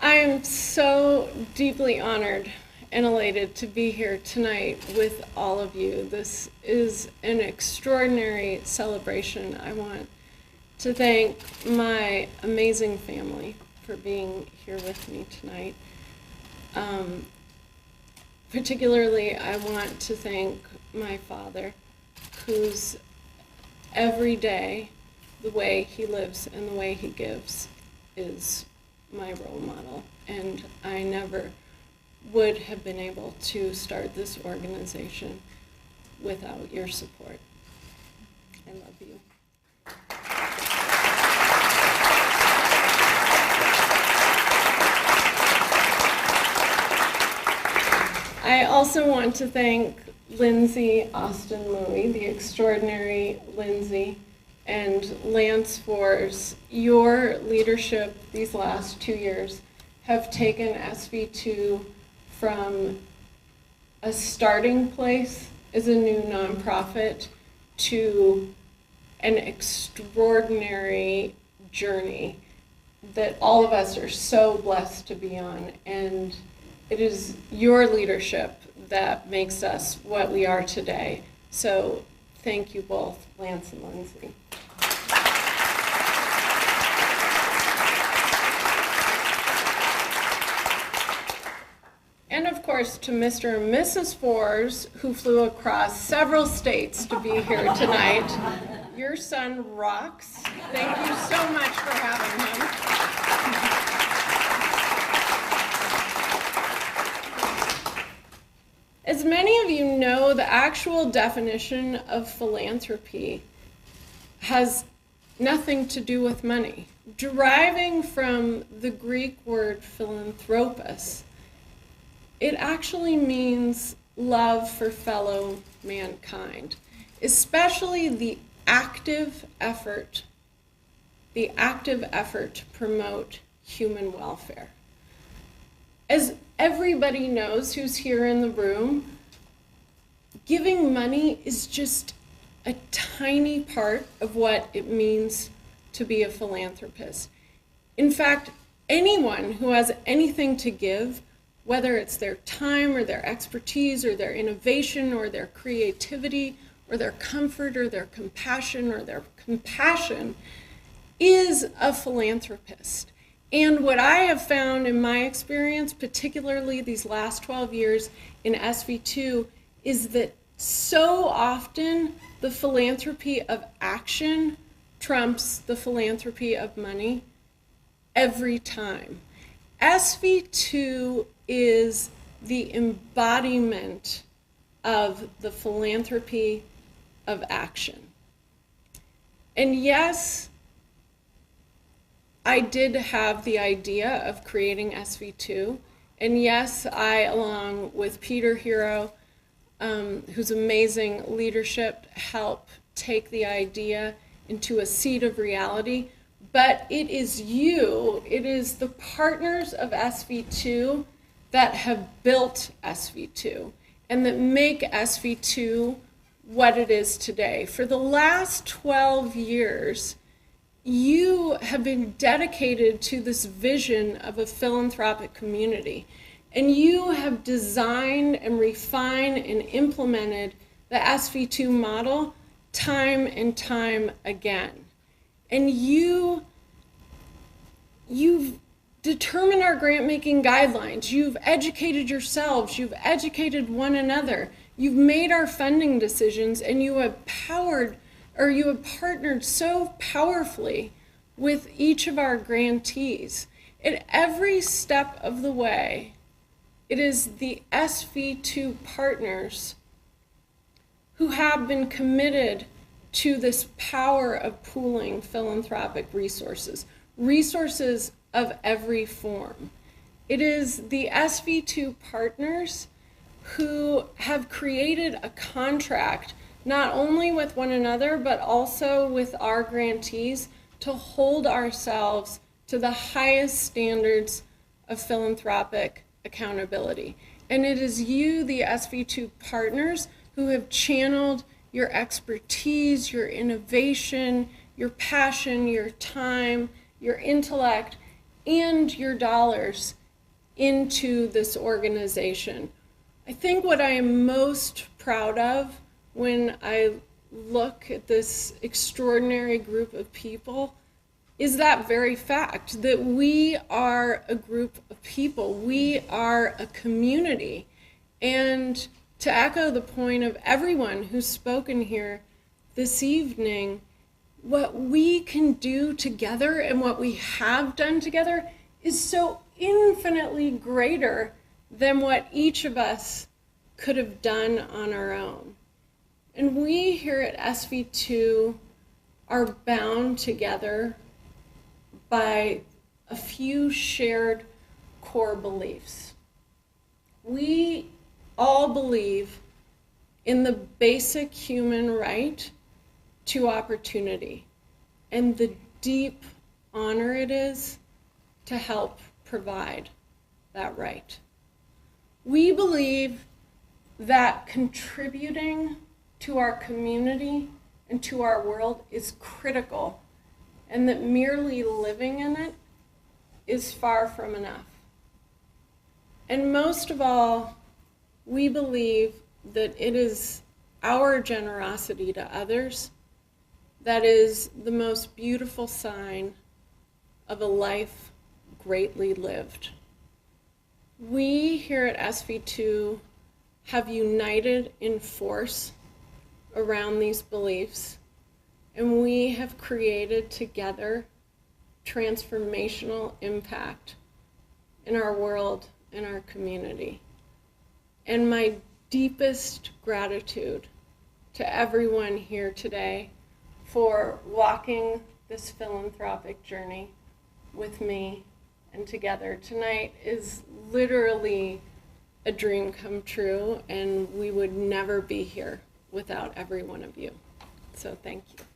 I am so deeply honored and elated to be here tonight with all of you. This is an extraordinary celebration. I want to thank my amazing family for being here with me tonight. Particularly, I want to thank my father, who's every day, the way he lives and the way he gives is my role model. And I never would have been able to start this organization without your support. I love you. I also want to thank Lindsay Austin Louie, the extraordinary Lindsay, and Lance Fors. Your leadership these last 2 years have taken SV2 from a starting place as a new nonprofit to an extraordinary journey that all of us are so blessed to be on. And it is your leadership that makes us what we are today. So thank you both, Lance and Lindsay. And of course to Mr. and Mrs. Fors, who flew across several states to be here tonight. Your son rocks. Thank you so much for having him. As many of you know, the actual definition of philanthropy has nothing to do with money. Deriving from the Greek word philanthropos, it actually means love for fellow mankind, especially the active effort to promote human welfare. As everybody knows who's here in the room, giving money is just a tiny part of what it means to be a philanthropist. In fact, anyone who has anything to give, whether it's their time or their expertise or their innovation or their creativity or their comfort or their compassion, is a philanthropist. And what I have found in my experience, particularly these last 12 years in SV2, is that so often the philanthropy of action trumps the philanthropy of money every time. SV2 is the embodiment of the philanthropy of action. And yes, I did have the idea of creating SV2, and yes, I, along with Peter Hero, whose amazing leadership, helped take the idea into a seed of reality, but it is the partners of SV2 that have built SV2 and that make SV2 what it is today. For the last 12 years, you have been dedicated to this vision of a philanthropic community, and you have designed and refined and implemented the SV2 model time and time again. And you've determined our grant-making guidelines. You've educated yourselves. You've educated one another. You've made our funding decisions, and you have partnered so powerfully with each of our grantees. At every step of the way, it is the SV2 partners who have been committed to this power of pooling philanthropic resources of every form. It is the SV2 partners who have created a contract not only with one another, but also with our grantees to hold ourselves to the highest standards of philanthropic accountability. And it is you, the SV2 partners, who have channeled your expertise, your innovation, your passion, your time, your intellect and your dollars into this organization. I think what I am most proud of when I look at this extraordinary group of people is that very fact that we are a group of people. We are a community. And to echo the point of everyone who's spoken here this evening, what we can do together and what we have done together is so infinitely greater than what each of us could have done on our own. And we here at SV2 are bound together by a few shared core beliefs. We all believe in the basic human right to opportunity and the deep honor it is to help provide that right. We believe that contributing to our community and to our world is critical, and that merely living in it is far from enough. And most of all, we believe that it is our generosity to others that is the most beautiful sign of a life greatly lived. We here at SV2 have united in force around these beliefs, and we have created together transformational impact in our world and our community. And my deepest gratitude to everyone here today for walking this philanthropic journey with me and together. Tonight is literally a dream come true, and we would never be here without every one of you. So thank you.